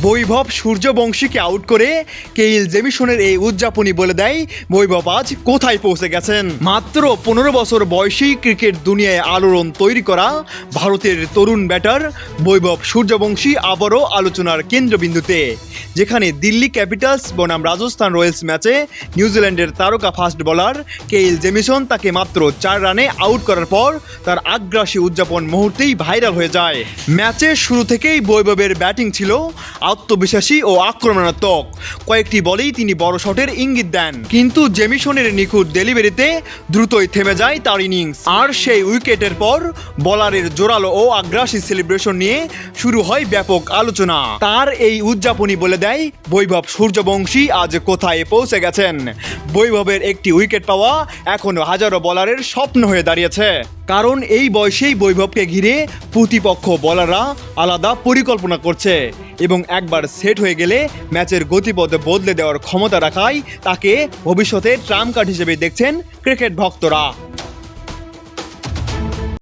বৈভব সূর্যবংশীকে out করে কেইল জেমিসনের এই উদযাপনই বলে দেয় বৈভব আজ কোথায় পৌঁছে গেছেন। মাত্র 15 বছর বয়সী ক্রিকেট দুনিয়ায় আলোড়ন তৈরি করা ভারতের তরুণ ব্যাটার বৈভব সূর্যবংশী আবারও আলোচনার কেন্দ্রবিন্দুতে, যেখানে দিল্লি ক্যাপিটালস বনাম রাজস্থান রয়্যালস ম্যাচে নিউজিল্যান্ডের তারকা ফাস্ট বোলার কেইল জেমিসন তাকে মাত্র 4 রানে আউট করার পর তার আগ্রাসী উদযাপন মুহূর্তেই ভাইরাল হয়ে যায়। ম্যাচের শুরু থেকেই বৈভবের ব্যাটিং ছিল আত্মবিশ্বাসী ও আক্রমণাত্মক। কয়েকটি বলেই তিনি বড় শটের ইঙ্গিত দেন, কিন্তু জেমিসনের নিখুঁত ডেলিভারিতে দ্রুতই থেমে যায় তার ইনিংস। আর সেই উইকেটের পর বলারের জোরালো ও আগ্রাসী সেলিব্রেশন নিয়ে শুরু হয় ব্যাপক আলোচনা। তার এই উদযাপনই বলে দেয় বৈভব সূর্যবংশী আজ কোথায় পৌঁছে গেছেন। বৈভবের একটি উইকেট পাওয়া এখন হাজারো বলারের স্বপ্ন হয়ে দাঁড়িয়েছে, কারণ এই বয়সেই বৈভবকে ঘিরে প্রতিপক্ষ বলাররা আলাদা পরিকল্পনা করছে এবং একবার সেট হয়ে গেলে ম্যাচের গতিপথ বদলে দেওয়ার ক্ষমতা রাখায় তাকে ভবিষ্যতে ট্রাম্প কার্ড হিসেবে দেখছেন ক্রিকেট ভক্তরা।